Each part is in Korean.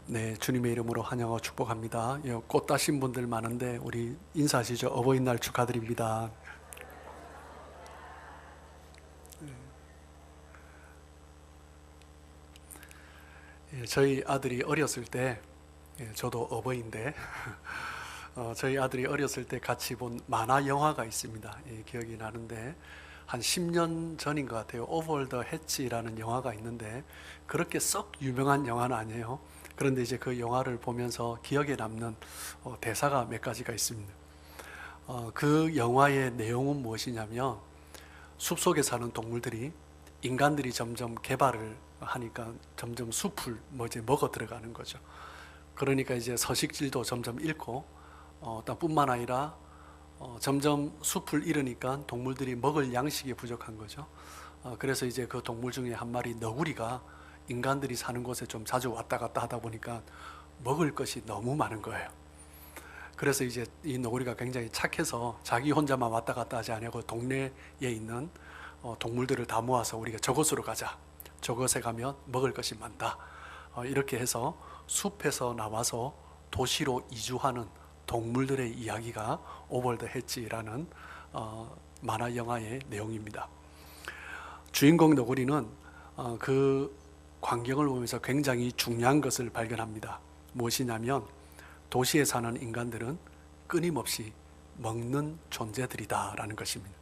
네, 주님의 이름으로 환영하고 축복합니다. 꽃 따신 분들 많은데 우리 인사하시죠. 어버이날 축하드립니다. 저희 아들이 어렸을 때, 저도 어버이인데 저희 아들이 어렸을 때 같이 본 만화 영화가 있습니다. 기억이 나는데 한 10년 전인 것 같아요. 오버 더 해치라는 영화가 있는데 그렇게 썩 유명한 영화는 아니에요. 그런데 이제 그 영화를 보면서 기억에 남는 대사가 몇 가지가 있습니다. 그 영화의 내용은 무엇이냐면 숲속에 사는 동물들이 인간들이 점점 개발을 하니까 점점 숲을 이제 먹어 들어가는 거죠. 그러니까 이제 서식질도 점점 잃고 뿐만 아니라 점점 숲을 잃으니까 동물들이 먹을 양식이 부족한 거죠. 그래서 이제 그 동물 중에 한 마리 너구리가 인간들이 사는 곳에 좀 자주 왔다 갔다 하다 보니까 먹을 것이 너무 많은 거예요. 그래서 이제 이 너구리가 굉장히 착해서 자기 혼자만 왔다 갔다 하지 않고 동네에 있는 동물들을 다 모아서 우리가 저곳으로 가자. 저곳에 가면 먹을 것이 많다. 이렇게 해서 숲에서 나와서 도시로 이주하는 동물들의 이야기가 오버 더 해치라는 만화 영화의 내용입니다. 주인공 너구리는 그 광경을 보면서 굉장히 중요한 것을 발견합니다. 무엇이냐면 도시에 사는 인간들은 끊임없이 먹는 존재들이다 라는 것입니다.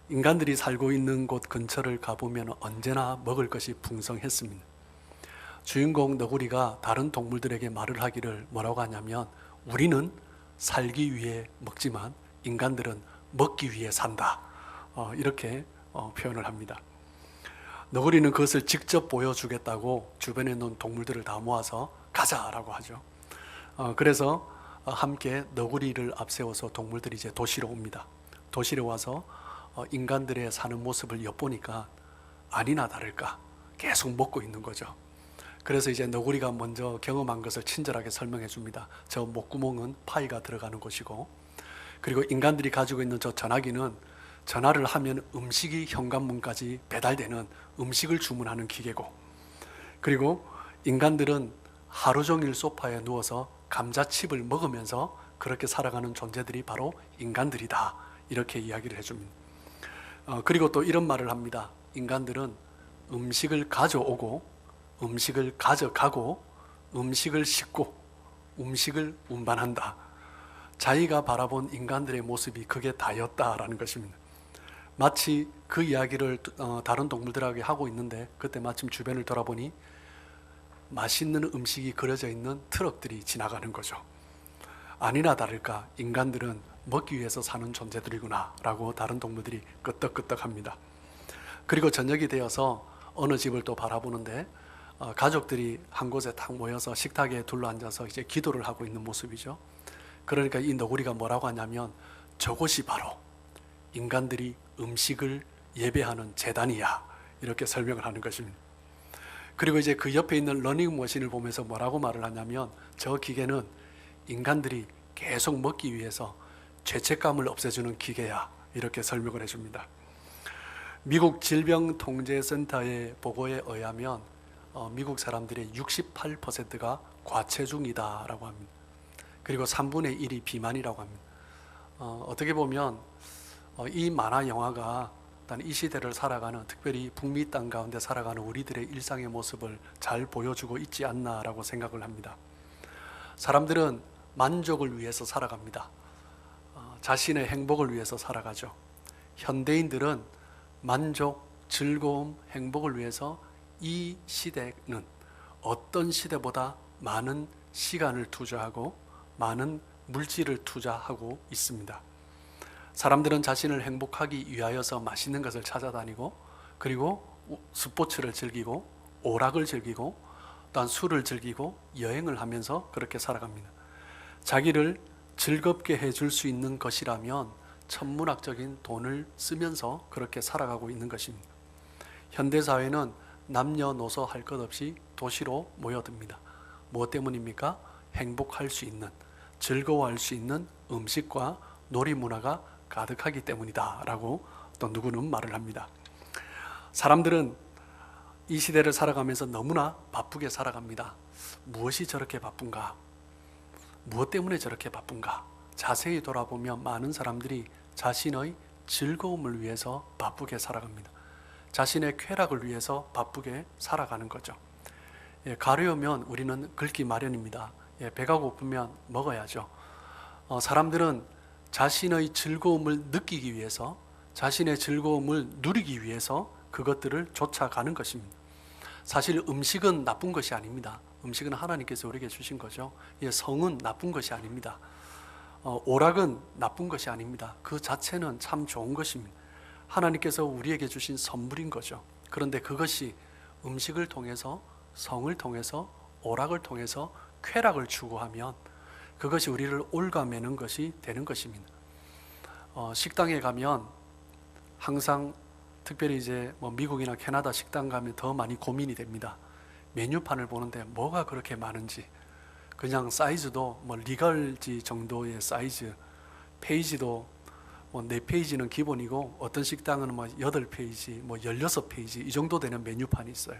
인간들이 살고 있는 곳 근처를 가보면 언제나 먹을 것이 풍성했습니다. 주인공 너구리가 다른 동물들에게 말을 하기를 뭐라고 하냐면 우리는 살기 위해 먹지만 인간들은 먹기 위해 산다. 이렇게 표현을 합니다. 너구리는 그것을 직접 보여주겠다고 주변에 있는 동물들을 다 모아서 가자라고 하죠. 그래서 함께 너구리를 앞세워서 동물들이 이제 도시로 옵니다. 도시로 와서 인간들의 사는 모습을 엿보니까 아니나 다를까 계속 먹고 있는 거죠. 그래서 이제 너구리가 먼저 경험한 것을 친절하게 설명해 줍니다. 저 목구멍은 파이가 들어가는 곳이고, 그리고 인간들이 가지고 있는 저 전화기는 전화를 하면 음식이 현관문까지 배달되는 음식을 주문하는 기계고, 그리고 인간들은 하루 종일 소파에 누워서 감자칩을 먹으면서 그렇게 살아가는 존재들이 바로 인간들이다. 이렇게 이야기를 해줍니다. 그리고 또 이런 말을 합니다. 인간들은 음식을 가져오고 음식을 가져가고 음식을 싣고 음식을 운반한다. 자기가 바라본 인간들의 모습이 그게 다였다라는 것입니다. 마치 그 이야기를 다른 동물들에게 하고 있는데 그때 마침 주변을 돌아보니 맛있는 음식이 그려져 있는 트럭들이 지나가는 거죠. 아니나 다를까 인간들은 먹기 위해서 사는 존재들이구나 라고 다른 동물들이 끄떡끄떡합니다. 그리고 저녁이 되어서 어느 집을 또 바라보는데 가족들이 한 곳에 딱 모여서 식탁에 둘러앉아서 이제 기도를 하고 있는 모습이죠. 그러니까 이 너구리가 뭐라고 하냐면 저곳이 바로 인간들이 음식을 예배하는 제단이야. 이렇게 설명을 하는 것입니다. 그리고 이제 그 옆에 있는 러닝머신을 보면서 뭐라고 말을 하냐면 저 기계는 인간들이 계속 먹기 위해서 죄책감을 없애주는 기계야. 이렇게 설명을 해줍니다. 미국 질병통제센터의 보고에 의하면 미국 사람들의 68%가 과체중이다 라고 합니다. 그리고 3분의 1이 비만이라고 합니다. 어떻게 보면 이 만화 영화가 이 시대를 살아가는, 특별히 북미 땅 가운데 살아가는 우리들의 일상의 모습을 잘 보여주고 있지 않나라고 생각을 합니다. 사람들은 만족을 위해서 살아갑니다. 자신의 행복을 위해서 살아가죠. 현대인들은 만족, 즐거움, 행복을 위해서 이 시대는 어떤 시대보다 많은 시간을 투자하고 많은 물질을 투자하고 있습니다. 사람들은 자신을 행복하기 위하여서 맛있는 것을 찾아다니고, 그리고 스포츠를 즐기고 오락을 즐기고 또한 술을 즐기고 여행을 하면서 그렇게 살아갑니다. 자기를 즐겁게 해줄 수 있는 것이라면 천문학적인 돈을 쓰면서 그렇게 살아가고 있는 것입니다. 현대사회는 남녀노소 할 것 없이 도시로 모여듭니다. 무엇 때문입니까? 행복할 수 있는, 즐거워할 수 있는 음식과 놀이문화가 가득하기 때문이다 라고 또 누구는 말을 합니다. 사람들은 이 시대를 살아가면서 너무나 바쁘게 살아갑니다. 무엇이 저렇게 바쁜가? 무엇 때문에 저렇게 바쁜가? 자세히 돌아보면 많은 사람들이 자신의 즐거움을 위해서 바쁘게 살아갑니다. 자신의 쾌락을 위해서 바쁘게 살아가는 거죠. 가려우면 우리는 긁기 마련입니다. 배가 고프면 먹어야죠. 사람들은 자신의 즐거움을 느끼기 위해서, 자신의 즐거움을 누리기 위해서 그것들을 쫓아가는 것입니다. 사실 음식은 나쁜 것이 아닙니다. 음식은 하나님께서 우리에게 주신 거죠. 성은 나쁜 것이 아닙니다. 오락은 나쁜 것이 아닙니다. 그 자체는 참 좋은 것입니다. 하나님께서 우리에게 주신 선물인 거죠. 그런데 그것이 음식을 통해서, 성을 통해서, 오락을 통해서 쾌락을 추구하면 그것이 우리를 옭아매는 것이 되는 것입니다. 식당에 가면 항상 특별히 이제 미국이나 캐나다 식당 가면 더 많이 고민이 됩니다. 메뉴판을 보는데 뭐가 그렇게 많은지, 그냥 사이즈도 리갈지 정도의 사이즈, 페이지도 4페이지는 기본이고 어떤 식당은 8페이지, 16페이지 이 정도 되는 메뉴판이 있어요.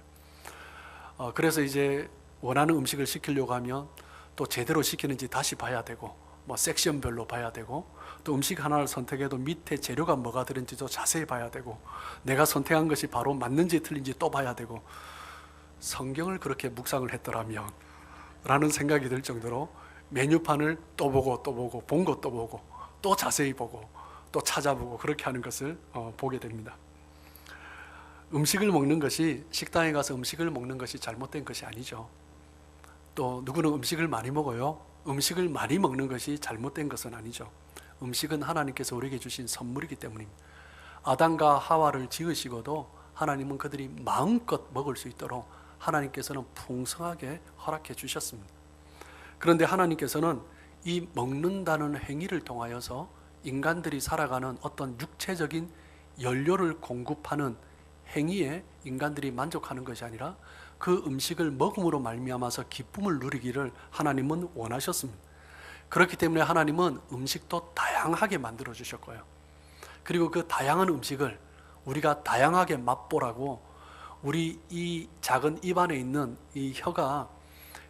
그래서 이제 원하는 음식을 시키려고 하면 또 제대로 시키는지 다시 봐야 되고, 섹션별로 봐야 되고, 또 음식 하나를 선택해도 밑에 재료가 뭐가 들은지도 자세히 봐야 되고, 내가 선택한 것이 바로 맞는지 틀린지 또 봐야 되고, 성경을 그렇게 묵상을 했더라면 라는 생각이 들 정도로 메뉴판을 또 보고 또 보고, 본 것 또 보고 또 자세히 보고 또 찾아보고 그렇게 하는 것을 보게 됩니다. 음식을 먹는 것이, 식당에 가서 음식을 먹는 것이 잘못된 것이 아니죠. 또 누구는 음식을 많이 먹어요. 음식을 많이 먹는 것이 잘못된 것은 아니죠. 음식은 하나님께서 우리에게 주신 선물이기 때문입니다. 아담과 하와를 지으시고도 하나님은 그들이 마음껏 먹을 수 있도록 하나님께서는 풍성하게 허락해 주셨습니다. 그런데 하나님께서는 이 먹는다는 행위를 통하여서 인간들이 살아가는 어떤 육체적인 연료를 공급하는 행위에 인간들이 만족하는 것이 아니라 그 음식을 먹음으로 말미암아서 기쁨을 누리기를 하나님은 원하셨습니다. 그렇기 때문에 하나님은 음식도 다양하게 만들어 주셨고요. 그리고 그 다양한 음식을 우리가 다양하게 맛보라고, 우리 이 작은 입안에 있는 이 혀가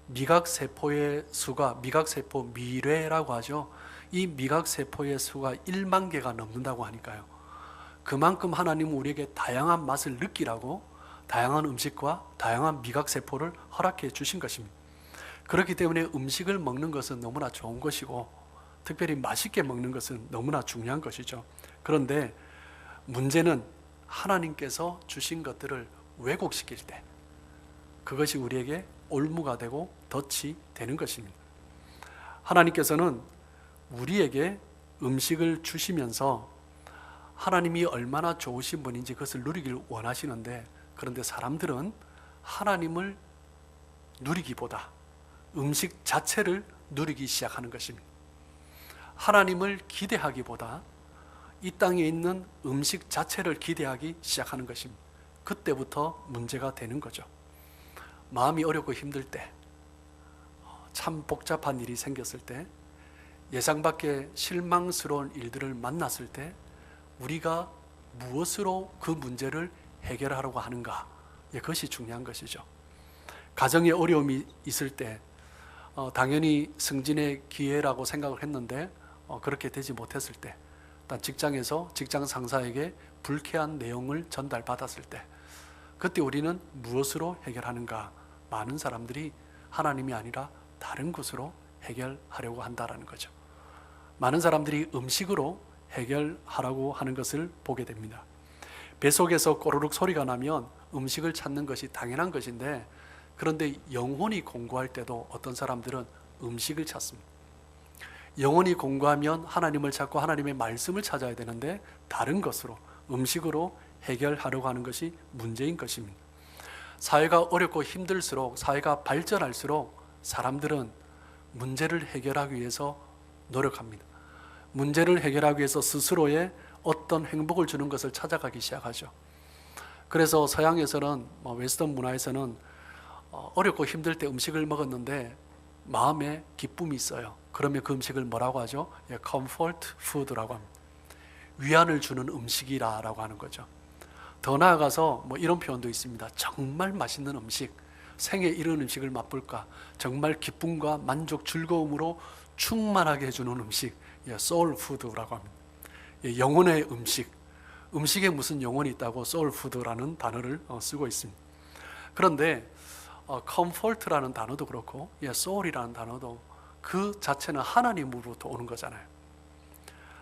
미각세포의 수가, 미각세포 미뢰라고 하죠. 이 미각세포의 수가 1만 개가 넘는다고 하니까요. 그만큼 하나님은 우리에게 다양한 맛을 느끼라고 다양한 음식과 다양한 미각세포를 허락해 주신 것입니다. 그렇기 때문에 음식을 먹는 것은 너무나 좋은 것이고, 특별히 맛있게 먹는 것은 너무나 중요한 것이죠. 그런데 문제는 하나님께서 주신 것들을 왜곡시킬 때 그것이 우리에게 올무가 되고 덫이 되는 것입니다. 하나님께서는 우리에게 음식을 주시면서 하나님이 얼마나 좋으신 분인지 그것을 누리길 원하시는데, 그런데 사람들은 하나님을 누리기보다 음식 자체를 누리기 시작하는 것입니다. 하나님을 기대하기보다 이 땅에 있는 음식 자체를 기대하기 시작하는 것입니다. 그때부터 문제가 되는 거죠. 마음이 어렵고 힘들 때, 참 복잡한 일이 생겼을 때, 예상 밖의 실망스러운 일들을 만났을 때 우리가 무엇으로 그 문제를 해결하려고 하는가, 그것이 중요한 것이죠. 가정에 어려움이 있을 때 당연히 승진의 기회라고 생각을 했는데 그렇게 되지 못했을 때, 직장에서 직장 상사에게 불쾌한 내용을 전달받았을 때, 그때 우리는 무엇으로 해결하는가? 많은 사람들이 하나님이 아니라 다른 것으로 해결하려고 한다는 거죠. 많은 사람들이 음식으로 해결하라고 하는 것을 보게 됩니다. 뱃속에서 꼬르륵 소리가 나면 음식을 찾는 것이 당연한 것인데, 그런데 영혼이 공고할 때도 어떤 사람들은 음식을 찾습니다. 영혼이 공고하면 하나님을 찾고 하나님의 말씀을 찾아야 되는데 다른 것으로, 음식으로 해결하려고 하는 것이 문제인 것입니다. 사회가 어렵고 힘들수록, 사회가 발전할수록 사람들은 문제를 해결하기 위해서 노력합니다. 문제를 해결하기 위해서 스스로의 어떤 행복을 주는 것을 찾아가기 시작하죠. 그래서 서양에서는, 웨스턴 문화에서는 어렵고 힘들 때 음식을 먹었는데 마음에 기쁨이 있어요. 그러면 그 음식을 뭐라고 하죠? comfort food라고 합니다. 위안을 주는 음식이라고 하는 거죠. 더 나아가서 뭐 이런 표현도 있습니다. 정말 맛있는 음식, 생애 이런 음식을 맛볼까? 정말 기쁨과 만족, 즐거움으로 충만하게 해주는 음식, 소울 푸드라고 합니다. 영혼의 음식, 음식에 무슨 영혼이 있다고 소울 푸드라는 단어를 쓰고 있습니다. 그런데 comfort라는 단어도 그렇고 soul이라는 단어도 그 자체는 하나님으로부터 오는 거잖아요.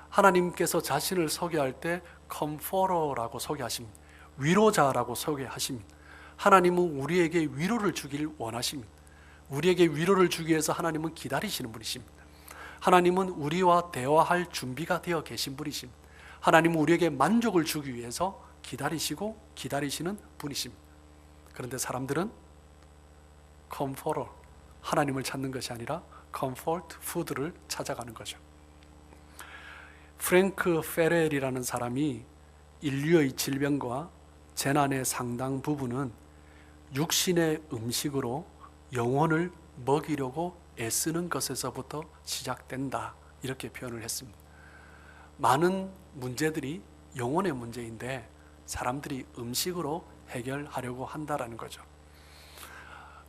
하나님께서 자신을 소개할 때 comforter라고 소개하십니다. 위로자라고 소개하십니다. 하나님은 우리에게 위로를 주길 원하십니다. 우리에게 위로를 주기 위해서 하나님은 기다리시는 분이십니다. 하나님은 우리와 대화할 준비가 되어 계신 분이십니다. 하나님은 우리에게 만족을 주기 위해서 기다리시고 기다리시는 분이십니다. 그런데 사람들은 comforter, 하나님을 찾는 것이 아니라 comfort food를 찾아가는 거죠. 프랭크 페렐이라는 사람이 인류의 질병과 재난의 상당 부분은 육신의 음식으로 영혼을 먹이려고 애쓰는 것에서부터 시작된다, 이렇게 표현을 했습니다. 많은 문제들이 영혼의 문제인데 사람들이 음식으로 해결하려고 한다라는 거죠.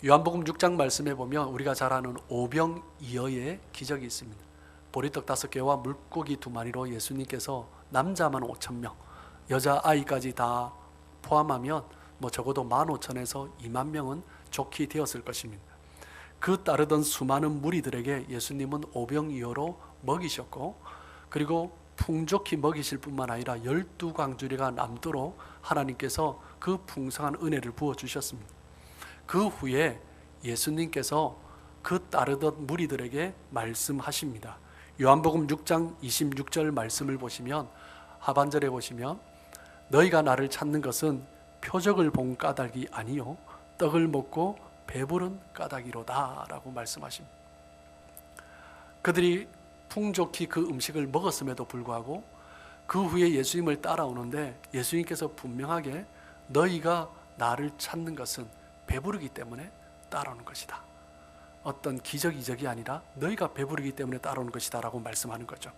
요한복음 6장 말씀에 보면 우리가 잘 아는 오병이어의 기적이 있습니다. 보리떡 5개와 물고기 2마리로 예수님께서 남자만 5,000명, 여자아이까지 다 포함하면 적어도 15,000에서 2만 명은 좋게 되었을 것입니다. 그 따르던 수많은 무리들에게 예수님은 오병이어로 먹이셨고, 그리고 풍족히 먹이실 뿐만 아니라 12광주리가 남도록 하나님께서 그 풍성한 은혜를 부어주셨습니다. 그 후에 예수님께서 그 따르던 무리들에게 말씀하십니다. 요한복음 6장 26절 말씀을 보시면, 하반절에 보시면 너희가 나를 찾는 것은 표적을 본 까닭이 아니요 떡을 먹고 배부른 까닭이로다 라고 말씀하십니다. 그들이 풍족히 그 음식을 먹었음에도 불구하고 그 후에 예수님을 따라오는데 예수님께서 분명하게 너희가 나를 찾는 것은 배부르기 때문에 따라오는 것이다, 어떤 기적이 아니라 너희가 배부르기 때문에 따라오는 것이다 라고 말씀하는 거죠.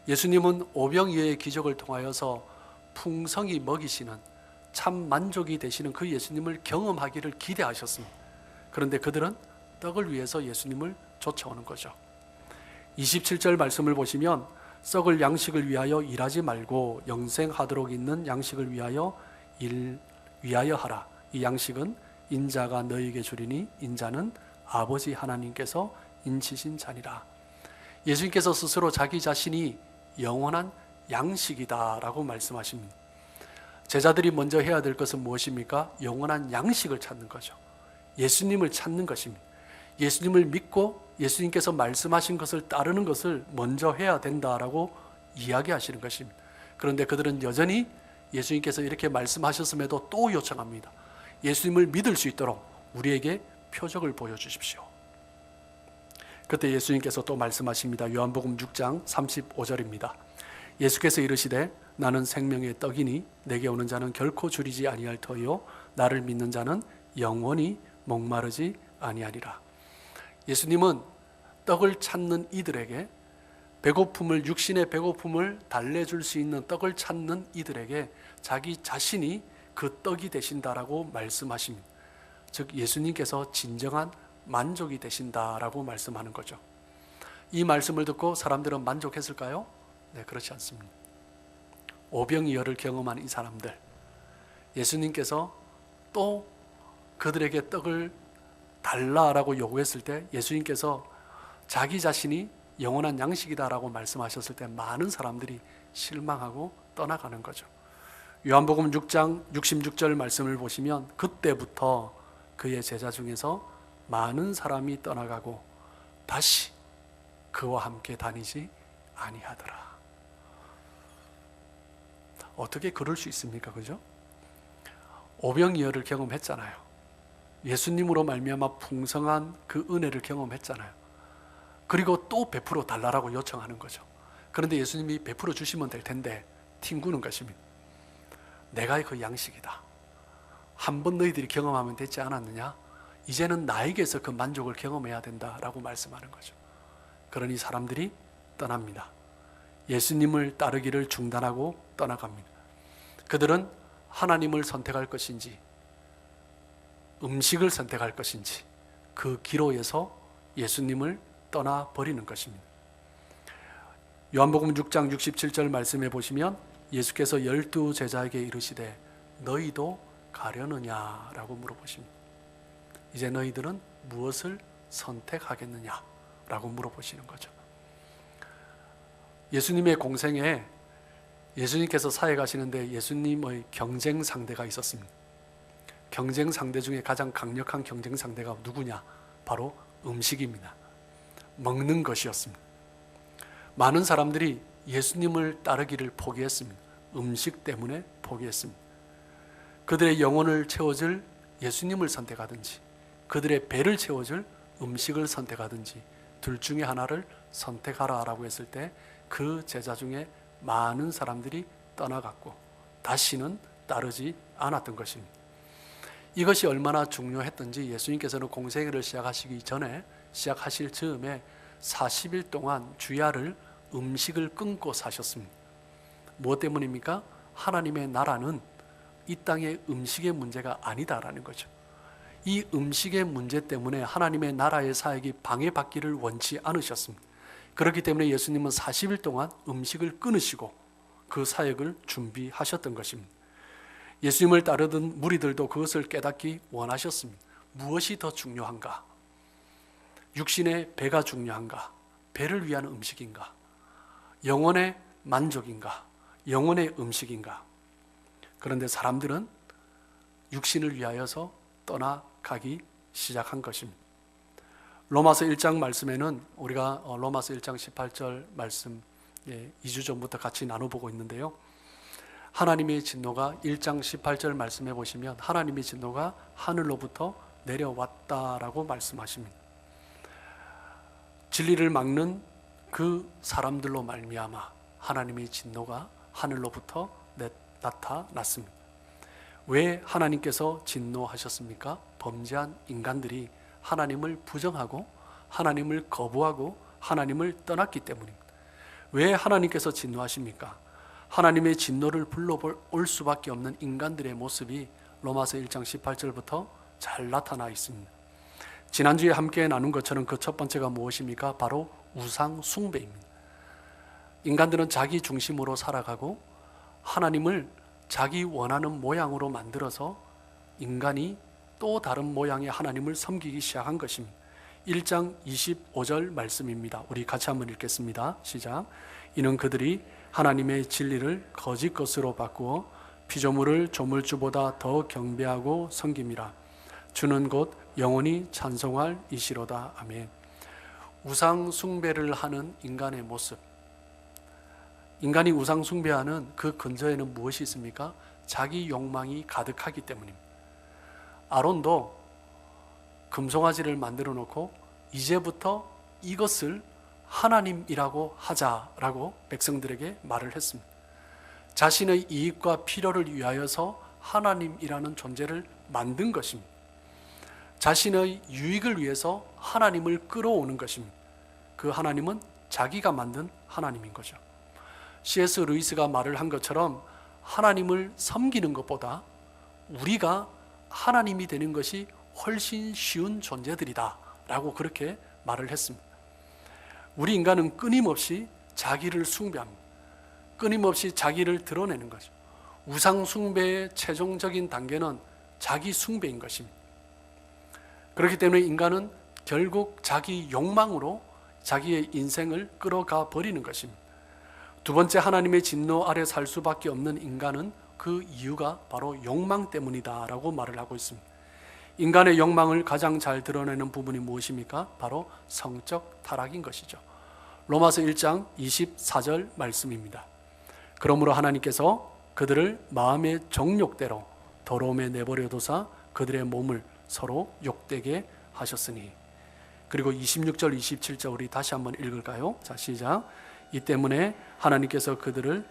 예수님은 오병이어의 기적을 통하여서 풍성히 먹이시는, 참 만족이 되시는 그 예수님을 경험하기를 기대하셨습니다. 그런데 그들은 떡을 위해서 예수님을 쫓아오는 거죠. 27절 말씀을 보시면 썩을 양식을 위하여 일하지 말고 영생하도록 있는 양식을 위하여 하라. 이 양식은 인자가 너희에게 주리니 인자는 아버지 하나님께서 인치신 자니라. 예수님께서 스스로 자기 자신이 영원한 양식이다 라고 말씀하십니다. 제자들이 먼저 해야 될 것은 무엇입니까? 영원한 양식을 찾는 거죠. 예수님을 찾는 것입니다. 예수님을 믿고 예수님께서 말씀하신 것을 따르는 것을 먼저 해야 된다라고 이야기하시는 것입니다. 그런데 그들은 여전히 예수님께서 이렇게 말씀하셨음에도 또 요청합니다. 예수님을 믿을 수 있도록 우리에게 표적을 보여주십시오. 그때 예수님께서 또 말씀하십니다. 요한복음 6장 35절입니다. 예수께서 이르시되 나는 생명의 떡이니 내게 오는 자는 결코 줄이지 아니할 터이요 나를 믿는 자는 영원히 목마르지 아니하리라. 예수님은 떡을 찾는 이들에게 배고픔을, 육신의 배고픔을 달래줄 수 있는 떡을 찾는 이들에게 자기 자신이 그 떡이 되신다라고 말씀하십니다. 즉 예수님께서 진정한 만족이 되신다라고 말씀하는 거죠. 이 말씀을 듣고 사람들은 만족했을까요? 네, 그렇지 않습니다. 오병이어를 경험한 이 사람들, 예수님께서 또 그들에게 떡을 달라라고 요구했을 때 예수님께서 자기 자신이 영원한 양식이다라고 말씀하셨을 때 많은 사람들이 실망하고 떠나가는 거죠. 요한복음 6장 66절 말씀을 보시면 그때부터 그의 제자 중에서 많은 사람이 떠나가고 다시 그와 함께 다니지 아니하더라. 어떻게 그럴 수 있습니까? 그죠? 오병이어를 경험했잖아요. 예수님으로 말미암아 풍성한 그 은혜를 경험했잖아요. 그리고 또 베풀어 달라고 요청하는 거죠. 그런데 예수님이 베풀어 주시면 될 텐데 튕구는 것입니다. 내가 그 양식이다. 한 번 너희들이 경험하면 되지 않았느냐? 이제는 나에게서 그 만족을 경험해야 된다라고 말씀하는 거죠. 그러니 사람들이 떠납니다. 예수님을 따르기를 중단하고 떠나갑니다. 그들은 하나님을 선택할 것인지 음식을 선택할 것인지 그 기로에서 예수님을 떠나버리는 것입니다. 요한복음 6장 67절 말씀해 보시면 예수께서 12 제자에게 이르시되 너희도 가려느냐라고 물어보십니다. 이제 너희들은 무엇을 선택하겠느냐라고 물어보시는 거죠. 예수님의 공생에 예수님께서 사해 가시는데 예수님의 경쟁 상대가 있었습니다. 경쟁 상대 중에 가장 강력한 경쟁 상대가 누구냐? 바로 음식입니다. 먹는 것이었습니다. 많은 사람들이 예수님을 따르기를 포기했습니다. 음식 때문에 포기했습니다. 그들의 영혼을 채워줄 예수님을 선택하든지 그들의 배를 채워줄 음식을 선택하든지 둘 중에 하나를 선택하라라고 했을 때 그 제자 중에 많은 사람들이 떠나갔고 다시는 따르지 않았던 것입니다. 이것이 얼마나 중요했던지 예수님께서는 공생애를 시작하실 즈음에 40일 동안 주야를 음식을 끊고 사셨습니다. 무엇 때문입니까? 하나님의 나라는 이 땅의 음식의 문제가 아니다라는 거죠. 이 음식의 문제 때문에 하나님의 나라의 사역이 방해받기를 원치 않으셨습니다. 그렇기 때문에 예수님은 40일 동안 음식을 끊으시고 그 사역을 준비하셨던 것입니다. 예수님을 따르던 무리들도 그것을 깨닫기 원하셨습니다. 무엇이 더 중요한가? 육신의 배가 중요한가? 배를 위한 음식인가? 영혼의 만족인가? 영혼의 음식인가? 그런데 사람들은 육신을 위하여서 떠나가기 시작한 것입니다. 로마서 1장 말씀에는 우리가 로마서 1장 18절 말씀 2주 전부터 같이 나눠보고 있는데요. 하나님의 진노가 1장 18절 말씀해 보시면 하나님의 진노가 하늘로부터 내려왔다라고 말씀하십니다. 진리를 막는 그 사람들로 말미암아 하나님의 진노가 하늘로부터 나타났습니다. 왜 하나님께서 진노하셨습니까? 범죄한 인간들이 하나님을 부정하고 하나님을 거부하고 하나님을 떠났기 때문입니다. 왜 하나님께서 진노하십니까? 하나님의 진노를 불러올 수밖에 없는 인간들의 모습이 로마서 1장 18절부터 잘 나타나 있습니다. 지난주에 함께 나눈 것처럼 그 첫 번째가 무엇입니까? 바로 우상 숭배입니다. 인간들은 자기 중심으로 살아가고 하나님을 자기 원하는 모양으로 만들어서 인간이 또 다른 모양의 하나님을 섬기기 시작한 것입니다. 1장 25절 말씀입니다. 우리 같이 한번 읽겠습니다. 시작. 이는 그들이 하나님의 진리를 거짓 것으로 바꾸어 피조물을 조물주보다 더 경배하고 섬김이라. 주는 곧 영원히 찬송할 이시로다. 아멘. 우상 숭배를 하는 인간의 모습. 인간이 우상 숭배하는 그 근저에는 무엇이 있습니까? 자기 욕망이 가득하기 때문입니다. 아론도 금송아지를 만들어 놓고 이제부터 이것을 하나님이라고 하자라고 백성들에게 말을 했습니다. 자신의 이익과 필요를 위하여서 하나님이라는 존재를 만든 것입니다. 자신의 유익을 위해서 하나님을 끌어오는 것입니다. 그 하나님은 자기가 만든 하나님인 거죠. C.S. 루이스가 말을 한 것처럼 하나님을 섬기는 것보다 우리가 하나님이 되는 것이 훨씬 쉬운 존재들이다 라고 그렇게 말을 했습니다. 우리 인간은 끊임없이 자기를 숭배합니다. 끊임없이 자기를 드러내는 거죠. 우상 숭배의 최종적인 단계는 자기 숭배인 것입니다. 그렇기 때문에 인간은 결국 자기 욕망으로 자기의 인생을 끌어가 버리는 것입니다. 두 번째, 하나님의 진노 아래 살 수밖에 없는 인간은 그 이유가 바로 욕망 때문이다 라고 말을 하고 있습니다. 인간의 욕망을 가장 잘 드러내는 부분이 무엇입니까? 바로 성적 타락인 것이죠. 로마서 1장 24절 말씀입니다. 그러므로 하나님께서 그들을 마음의 정욕대로 더러움에 내버려 두사 그들의 몸을 서로 욕되게 하셨으니. 그리고 26절 27절 우리 다시 한번 읽을까요? 자, 시작. 이 때문에 하나님께서 그들을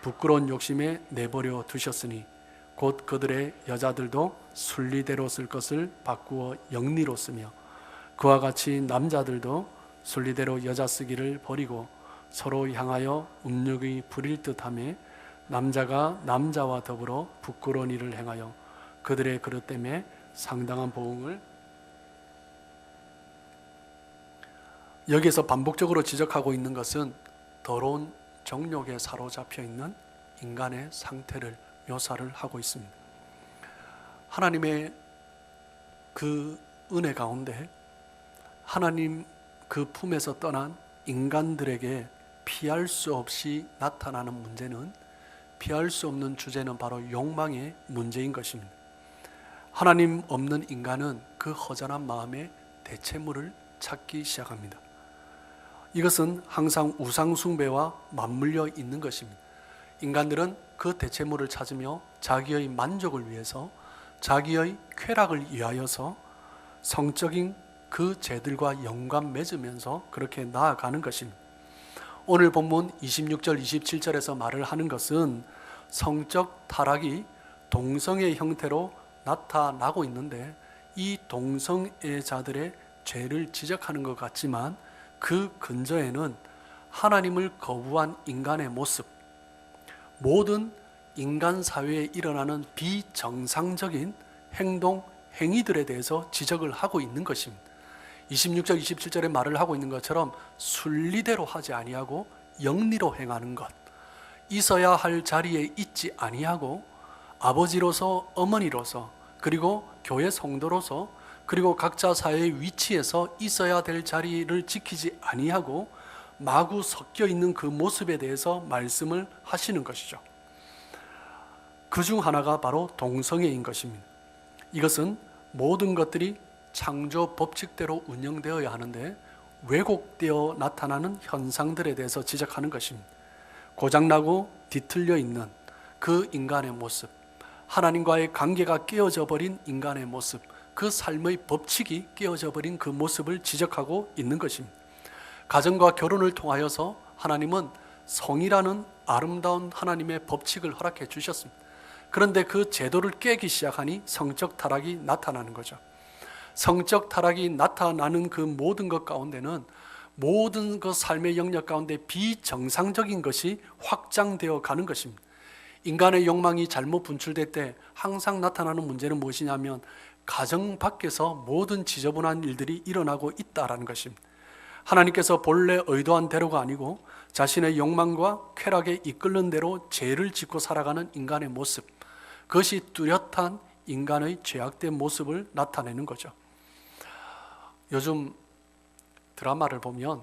부끄러운 욕심에 내버려 두셨으니 곧 그들의 여자들도 순리대로 쓸 것을 바꾸어 영리로 쓰며 그와 같이 남자들도 순리대로 여자 쓰기를 버리고 서로 향하여 음욕이 부릴 듯하며 남자가 남자와 더불어 부끄러운 일을 행하여 그들의 그릇 때문에 상당한 보응을. 여기에서 반복적으로 지적하고 있는 것은 더러운 정욕에 사로잡혀 있는 인간의 상태를 묘사를 하고 있습니다. 하나님의 그 은혜 가운데 하나님 그 품에서 떠난 인간들에게 피할 수 없이 나타나는 문제는, 피할 수 없는 주제는 바로 욕망의 문제인 것입니다. 하나님 없는 인간은 그 허전한 마음에 대체물을 찾기 시작합니다. 이것은 항상 우상 숭배와 맞물려 있는 것입니다. 인간들은 그 대체물을 찾으며 자기의 만족을 위해서, 자기의 쾌락을 위하여서 성적인 그 죄들과 연관 맺으면서 그렇게 나아가는 것입니다. 오늘 본문 26절 27절에서 말을 하는 것은 성적 타락이 동성애 형태로 나타나고 있는데, 이 동성애자들의 죄를 지적하는 것 같지만 그 근저에는 하나님을 거부한 인간의 모습, 모든 인간 사회에 일어나는 비정상적인 행동, 행위들에 대해서 지적을 하고 있는 것입니다. 26절 27절에 말을 하고 있는 것처럼 순리대로 하지 아니하고 영리로 행하는 것, 있어야 할 자리에 있지 아니하고 아버지로서, 어머니로서, 그리고 교회 성도로서, 그리고 각자 사회의 위치에서 있어야 될 자리를 지키지 아니하고 마구 섞여 있는 그 모습에 대해서 말씀을 하시는 것이죠. 그 중 하나가 바로 동성애인 것입니다. 이것은 모든 것들이 창조 법칙대로 운영되어야 하는데 왜곡되어 나타나는 현상들에 대해서 지적하는 것입니다. 고장나고 뒤틀려 있는 그 인간의 모습, 하나님과의 관계가 깨어져 버린 인간의 모습, 그 삶의 법칙이 깨어져 버린 그 모습을 지적하고 있는 것입니다. 가정과 결혼을 통하여서 하나님은 성이라는 아름다운 하나님의 법칙을 허락해 주셨습니다. 그런데 그 제도를 깨기 시작하니 성적 타락이 나타나는 거죠. 성적 타락이 나타나는 그 모든 것 가운데는, 모든 그 삶의 영역 가운데 비정상적인 것이 확장되어 가는 것입니다. 인간의 욕망이 잘못 분출될 때 항상 나타나는 문제는 무엇이냐면 가정 밖에서 모든 지저분한 일들이 일어나고 있다라는 것입니다. 하나님께서 본래 의도한 대로가 아니고 자신의 욕망과 쾌락에 이끌는 대로 죄를 짓고 살아가는 인간의 모습, 그것이 뚜렷한 인간의 죄악된 모습을 나타내는 거죠. 요즘 드라마를 보면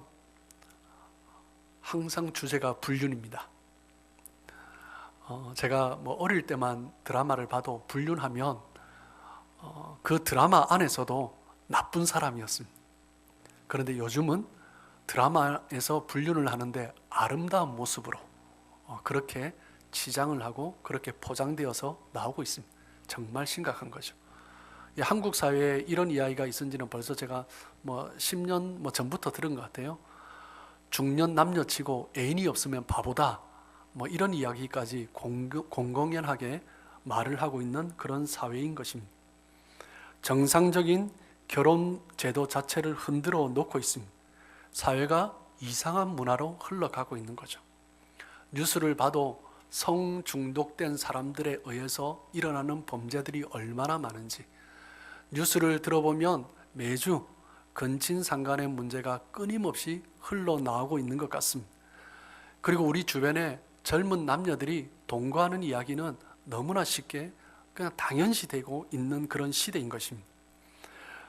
항상 주제가 불륜입니다. 제가 어릴 때만 드라마를 봐도 불륜하면 그 드라마 안에서도 나쁜 사람이었습니다. 그런데 요즘은 드라마에서 불륜을 하는데 아름다운 모습으로 그렇게 치장을 하고 그렇게 포장되어서 나오고 있습니다. 정말 심각한 거죠. 한국 사회에 이런 이야기가 있은지는 벌써 제가 10년 전부터 들은 것 같아요. 중년 남녀치고 애인이 없으면 바보다, 이런 이야기까지 공공연하게 말을 하고 있는 그런 사회인 것입니다. 정상적인 결혼 제도 자체를 흔들어 놓고 있습니다. 사회가 이상한 문화로 흘러가고 있는 거죠. 뉴스를 봐도 성 중독된 사람들에 의해서 일어나는 범죄들이 얼마나 많은지, 뉴스를 들어보면 매주 근친상간의 문제가 끊임없이 흘러나오고 있는 것 같습니다. 그리고 우리 주변에 젊은 남녀들이 동거하는 이야기는 너무나 쉽게 그냥 당연시되고 있는 그런 시대인 것입니다.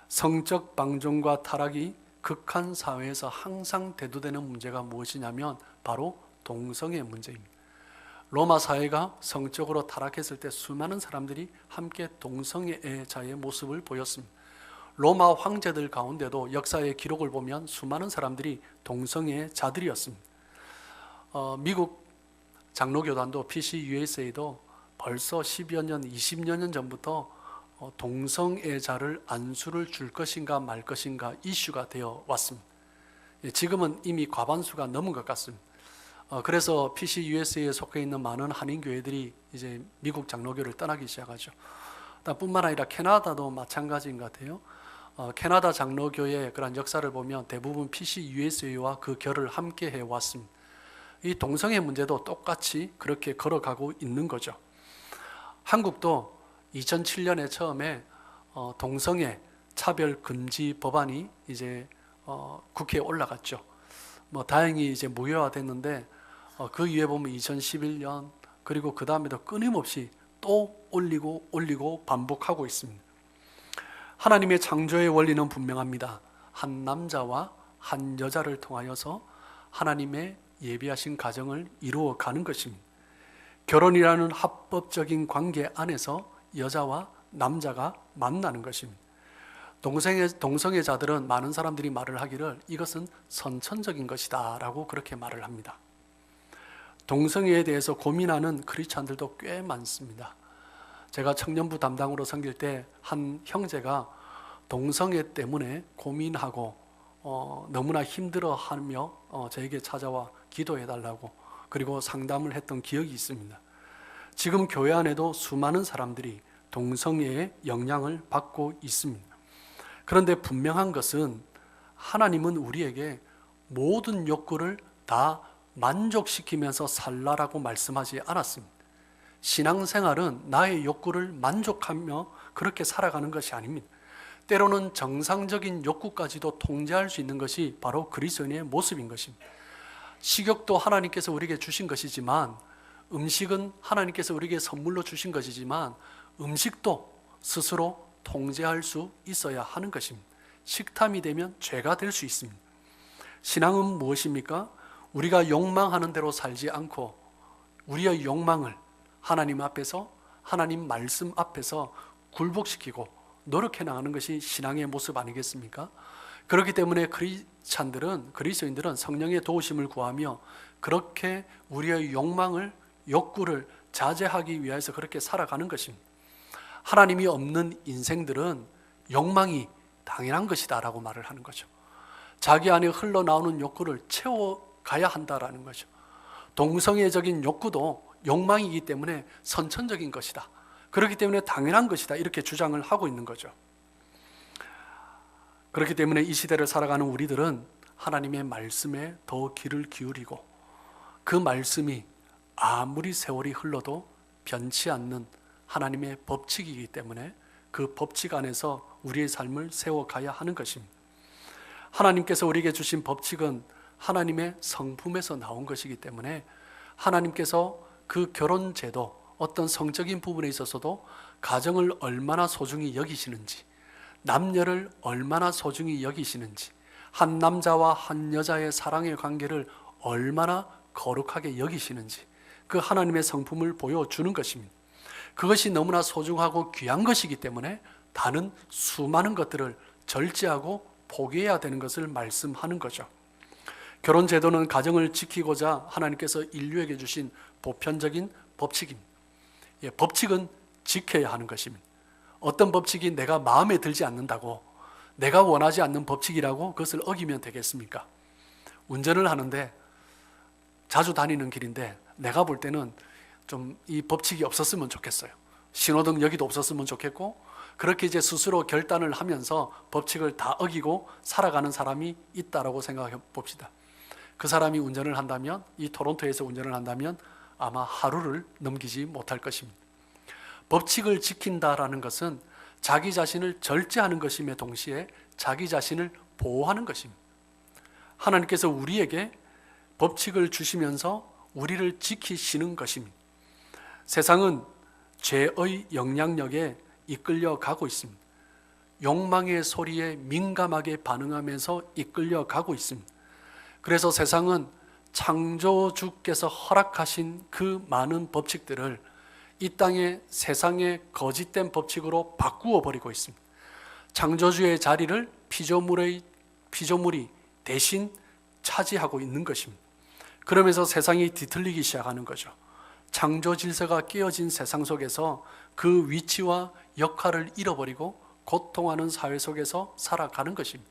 성적 방종과 타락이 극한 사회에서 항상 대두되는 문제가 무엇이냐면 바로 동성애 문제입니다. 로마 사회가 성적으로 타락했을 때 수많은 사람들이 함께 동성애자의 모습을 보였습니다. 로마 황제들 가운데도 역사의 기록을 보면 수많은 사람들이 동성애자들이었습니다. 미국 장로교단도 PCUSA도 벌써 10여 년, 20여 년 전부터 동성애자를 안수를 줄 것인가 말 것인가 이슈가 되어 왔습니다. 지금은 이미 과반수가 넘은 것 같습니다. 그래서 PCUSA에 속해 있는 많은 한인교회들이 이제 미국 장로교를 떠나기 시작하죠. 뿐만 아니라 캐나다도 마찬가지인 것 같아요. 캐나다 장로교의 그런 역사를 보면 대부분 PCUSA와 그 결을 함께 해왔습니다. 이 동성애 문제도 똑같이 그렇게 걸어가고 있는 거죠. 한국도 2007년에 처음에 동성애 차별 금지 법안이 이제 국회에 올라갔죠. 뭐 다행히 이제 무효화됐는데 그 이후에 보면 2011년 그리고 그 다음에도 끊임없이 또 올리고 반복하고 있습니다. 하나님의 창조의 원리는 분명합니다. 한 남자와 한 여자를 통하여서 하나님의 예비하신 가정을 이루어가는 것입니다. 결혼이라는 합법적인 관계 안에서 여자와 남자가 만나는 것입니다. 동성애자들은 많은 사람들이 말을 하기를 이것은 선천적인 것이다 라고 그렇게 말을 합니다. 동성애에 대해서 고민하는 크리스찬들도 꽤 많습니다. 제가 청년부 담당으로 섬길 때 한 형제가 동성애 때문에 고민하고 너무나 힘들어하며 저에게 찾아와 기도해달라고 그리고 상담을 했던 기억이 있습니다. 지금 교회 안에도 수많은 사람들이 동성애의 영향을 받고 있습니다. 그런데 분명한 것은 하나님은 우리에게 모든 욕구를 다 만족시키면서 살라라고 말씀하지 않았습니다. 신앙생활은 나의 욕구를 만족하며 그렇게 살아가는 것이 아닙니다. 때로는 정상적인 욕구까지도 통제할 수 있는 것이 바로 그리스도인의 모습인 것입니다. 식욕도 하나님께서 우리에게 주신 것이지만, 음식은 하나님께서 우리에게 선물로 주신 것이지만 음식도 스스로 통제할 수 있어야 하는 것입니다. 식탐이 되면 죄가 될 수 있습니다. 신앙은 무엇입니까? 우리가 욕망하는 대로 살지 않고 우리의 욕망을 하나님 앞에서, 하나님 말씀 앞에서 굴복시키고 노력해 나가는 것이 신앙의 모습 아니겠습니까? 그렇기 때문에 그리스도인들은 성령의 도우심을 구하며 그렇게 우리의 욕구를 자제하기 위해서 그렇게 살아가는 것입니다. 하나님이 없는 인생들은 욕망이 당연한 것이다 라고 말을 하는 거죠. 자기 안에 흘러나오는 욕구를 채워가야 한다라는 거죠. 동성애적인 욕구도 욕망이기 때문에 선천적인 것이다, 그렇기 때문에 당연한 것이다, 이렇게 주장을 하고 있는 거죠. 그렇기 때문에 이 시대를 살아가는 우리들은 하나님의 말씀에 더 귀를 기울이고 그 말씀이 아무리 세월이 흘러도 변치 않는 하나님의 법칙이기 때문에 그 법칙 안에서 우리의 삶을 세워가야 하는 것입니다. 하나님께서 우리에게 주신 법칙은 하나님의 성품에서 나온 것이기 때문에 하나님께서 그 결혼 제도, 어떤 성적인 부분에 있어서도 가정을 얼마나 소중히 여기시는지, 남녀를 얼마나 소중히 여기시는지, 한 남자와 한 여자의 사랑의 관계를 얼마나 거룩하게 여기시는지 그 하나님의 성품을 보여주는 것입니다. 그것이 너무나 소중하고 귀한 것이기 때문에 다른 수많은 것들을 절제하고 포기해야 되는 것을 말씀하는 거죠. 결혼 제도는 가정을 지키고자 하나님께서 인류에게 주신 보편적인 법칙입니다. 법칙은 지켜야 하는 것입니다. 어떤 법칙이 내가 마음에 들지 않는다고, 내가 원하지 않는 법칙이라고 그것을 어기면 되겠습니까? 운전을 하는데 자주 다니는 길인데 내가 볼 때는 좀 이 법칙이 없었으면 좋겠어요. 신호등 여기도 없었으면 좋겠고, 그렇게 이제 스스로 결단을 하면서 법칙을 다 어기고 살아가는 사람이 있다라고 생각해 봅시다. 그 사람이 운전을 한다면, 이 토론토에서 운전을 한다면 아마 하루를 넘기지 못할 것입니다. 법칙을 지킨다라는 것은 자기 자신을 절제하는 것임에 동시에 자기 자신을 보호하는 것입니다. 하나님께서 우리에게 법칙을 주시면서 우리를 지키시는 것입니다. 세상은 죄의 영향력에 이끌려 가고 있습니다. 욕망의 소리에 민감하게 반응하면서 이끌려 가고 있습니다. 그래서 세상은 창조주께서 허락하신 그 많은 법칙들을 이 땅의 세상의 거짓된 법칙으로 바꾸어 버리고 있습니다. 창조주의 자리를 피조물이 대신 차지하고 있는 것입니다. 그러면서 세상이 뒤틀리기 시작하는 거죠. 창조 질서가 깨어진 세상 속에서 그 위치와 역할을 잃어버리고 고통하는 사회 속에서 살아가는 것입니다.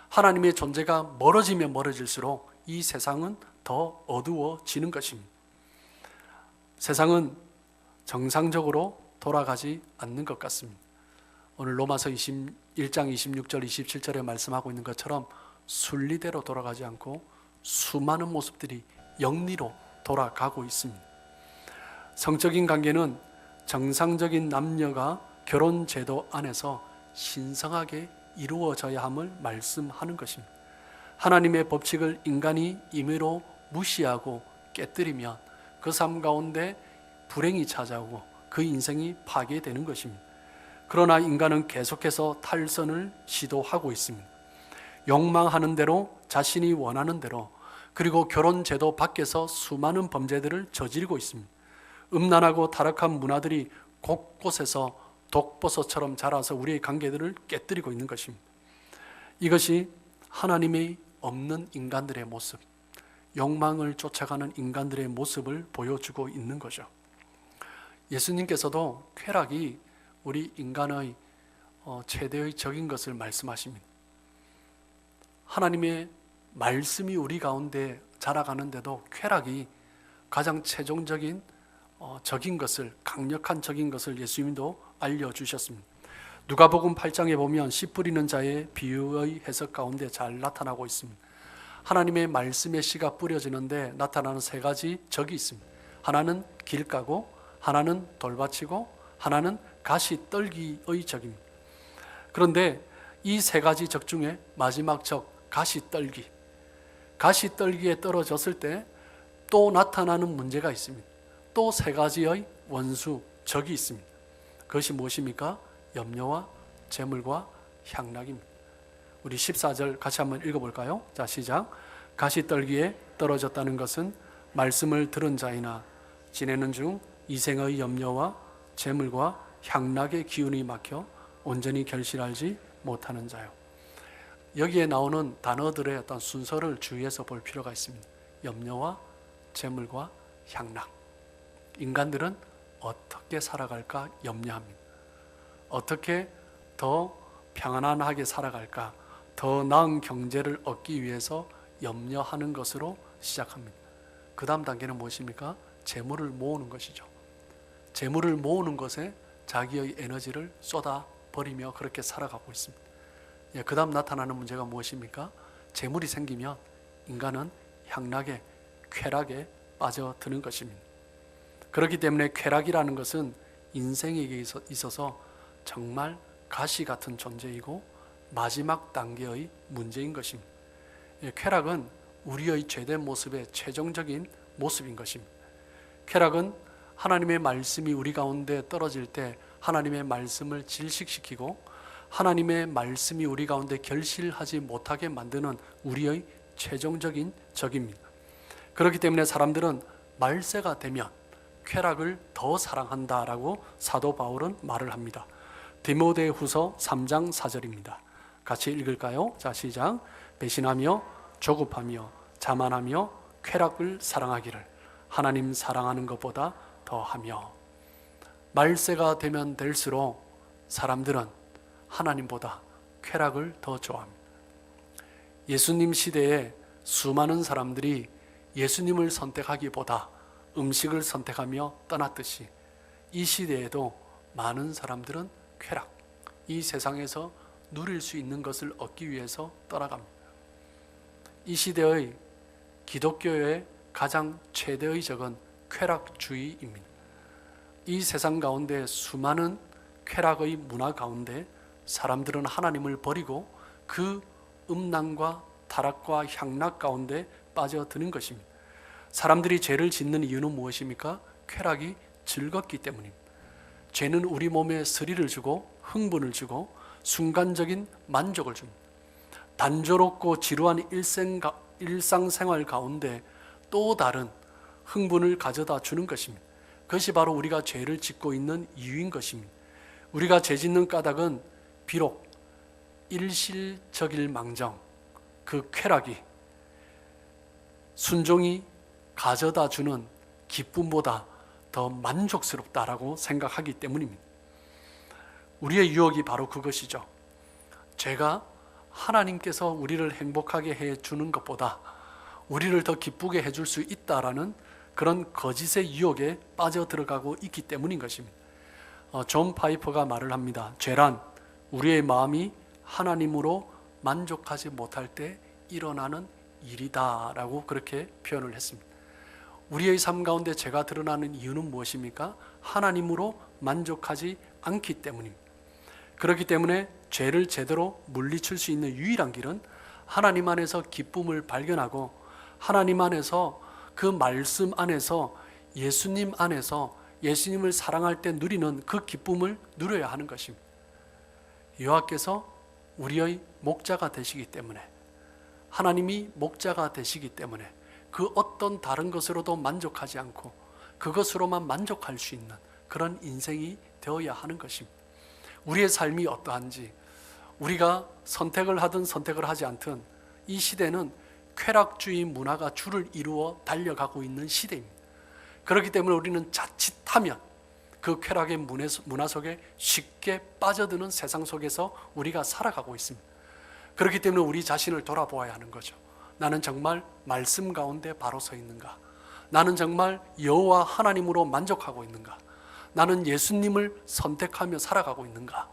하나님의 존재가 멀어지면 멀어질수록 이 세상은 더 어두워지는 것입니다. 세상은 정상적으로 돌아가지 않는 것 같습니다. 오늘 로마서 1장 26절 27절에 말씀하고 있는 것처럼 순리대로 돌아가지 않고 수많은 모습들이 영리로 돌아가고 있습니다. 성적인 관계는 정상적인 남녀가 결혼 제도 안에서 신성하게 이루어져야 함을 말씀하는 것입니다. 하나님의 법칙을 인간이 임의로 무시하고 깨뜨리면 그 삶 가운데 불행이 찾아오고 그 인생이 파괴되는 것입니다. 그러나 인간은 계속해서 탈선을 시도하고 있습니다. 욕망하는 대로, 자신이 원하는 대로, 그리고 결혼 제도 밖에서 수많은 범죄들을 저지르고 있습니다. 음란하고 타락한 문화들이 곳곳에서 독버섯처럼 자라서 우리의 관계들을 깨뜨리고 있는 것입니다. 이것이 하나님의 없는 인간들의 모습, 욕망을 쫓아가는 인간들의 모습을 보여주고 있는 거죠. 예수님께서도 쾌락이 우리 인간의 최대의 적인 것을 말씀하십니다. 하나님의 말씀이 우리 가운데 자라가는데도 쾌락이 가장 최종적인 적인 것을, 강력한 적인 것을 예수님도 알려주셨습니다. 누가복음 8장에 보면 씨 뿌리는 자의 비유의 해석 가운데 잘 나타나고 있습니다. 하나님의 말씀의 씨가 뿌려지는데 나타나는 세 가지 적이 있습니다. 하나는 길가고, 하나는 돌밭이고, 하나는 가시떨기의 적입니다. 그런데 이 세 가지 적 중에 마지막 적, 가시떨기, 가시떨기에 떨어졌을 때 또 나타나는 문제가 있습니다. 또 세 가지의 원수, 적이 있습니다. 그것이 무엇입니까? 염려와 재물과 향락입니다. 우리 14절 같이 한번 읽어볼까요? 자, 시작. 가시떨기에 떨어졌다는 것은 말씀을 들은 자이나 지내는 중 이생의 염려와 재물과 향락의 기운이 막혀 온전히 결실하지 못하는 자요. 여기에 나오는 단어들의 어떤 순서를 주의해서 볼 필요가 있습니다. 염려와 재물과 향락. 인간들은 어떻게 살아갈까 염려합니다. 어떻게 더 평안하게 살아갈까, 더 나은 경제를 얻기 위해서 염려하는 것으로 시작합니다. 그 다음 단계는 무엇입니까? 재물을 모으는 것이죠. 재물을 모으는 것에 자기의 에너지를 쏟아버리며 그렇게 살아가고 있습니다. 그 다음 나타나는 문제가 무엇입니까? 재물이 생기면 인간은 향락에, 쾌락에 빠져드는 것입니다. 그렇기 때문에 쾌락이라는 것은 인생에게 있어서 정말 가시 같은 존재이고 마지막 단계의 문제인 것입니다. 쾌락은 우리의 죄된 모습의 최종적인 모습인 것입니다. 쾌락은 하나님의 말씀이 우리 가운데 떨어질 때 하나님의 말씀을 질식시키고 하나님의 말씀이 우리 가운데 결실하지 못하게 만드는 우리의 최종적인 적입니다. 그렇기 때문에 사람들은 말세가 되면 쾌락을 더 사랑한다라고 사도 바울은 말을 합니다. 디모데후서 3장 4절입니다. 같이 읽을까요? 자, 시작. 배신하며 조급하며 자만하며 쾌락을 사랑하기를 하나님 사랑하는 것보다 더하며. 말세가 되면 될수록 사람들은 하나님보다 쾌락을 더 좋아합니다. 예수님 시대에 수많은 사람들이 예수님을 선택하기보다 음식을 선택하며 떠났듯이 이 시대에도 많은 사람들은 쾌락, 이 세상에서 누릴 수 있는 것을 얻기 위해서 떠나갑니다. 이 시대의 기독교의 가장 최대의 적은 쾌락주의입니다. 이 세상 가운데 수많은 쾌락의 문화 가운데 사람들은 하나님을 버리고 그 음란과 타락과 향락 가운데 빠져드는 것입니다. 사람들이 죄를 짓는 이유는 무엇입니까? 쾌락이 즐겁기 때문입니다. 죄는 우리 몸에 스릴을 주고 흥분을 주고 순간적인 만족을 줍니다. 단조롭고 지루한 일상생활 가운데 또 다른 흥분을 가져다 주는 것입니다. 그것이 바로 우리가 죄를 짓고 있는 이유인 것입니다. 우리가 죄 짓는 까닭은 비록 일시적일 망정 그 쾌락이 순종이 가져다 주는 기쁨보다 더 만족스럽다라고 생각하기 때문입니다. 우리의 유혹이 바로 그것이죠. 죄가 하나님께서 우리를 행복하게 해주는 것보다 우리를 더 기쁘게 해줄 수 있다라는 그런 거짓의 유혹에 빠져들어가고 있기 때문인 것입니다. 존 파이퍼가 말을 합니다. 죄란 우리의 마음이 하나님으로 만족하지 못할 때 일어나는 일이다 라고 그렇게 표현을 했습니다. 우리의 삶 가운데 죄가 드러나는 이유는 무엇입니까? 하나님으로 만족하지 않기 때문입니다. 그렇기 때문에 죄를 제대로 물리칠 수 있는 유일한 길은 하나님 안에서 기쁨을 발견하고 하나님 안에서 그 말씀 안에서 예수님 안에서 예수님을 사랑할 때 누리는 그 기쁨을 누려야 하는 것입니다. 여호와께서 우리의 목자가 되시기 때문에, 하나님이 목자가 되시기 때문에 그 어떤 다른 것으로도 만족하지 않고 그것으로만 만족할 수 있는 그런 인생이 되어야 하는 것입니다. 우리의 삶이 어떠한지, 우리가 선택을 하든 선택을 하지 않든 이 시대는 쾌락주의 문화가 주를 이루어 달려가고 있는 시대입니다. 그렇기 때문에 우리는 자칫하면 그 쾌락의 문화 속에 쉽게 빠져드는 세상 속에서 우리가 살아가고 있습니다. 그렇기 때문에 우리 자신을 돌아보아야 하는 거죠. 나는 정말 말씀 가운데 바로 서 있는가? 나는 정말 여호와 하나님으로 만족하고 있는가? 나는 예수님을 선택하며 살아가고 있는가?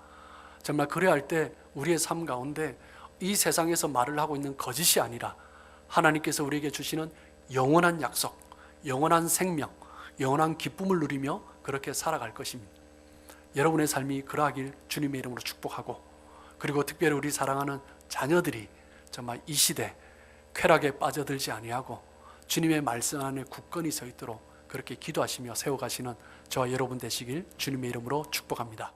정말 그래야 할 때 우리의 삶 가운데 이 세상에서 말을 하고 있는 거짓이 아니라 하나님께서 우리에게 주시는 영원한 약속, 영원한 생명, 영원한 기쁨을 누리며 그렇게 살아갈 것입니다. 여러분의 삶이 그러하길 주님의 이름으로 축복하고, 그리고 특별히 우리 사랑하는 자녀들이 정말 이 시대 쾌락에 빠져들지 아니하고 주님의 말씀 안에 굳건히 서 있도록 그렇게 기도하시며 세워가시는 저와 여러분 되시길 주님의 이름으로 축복합니다.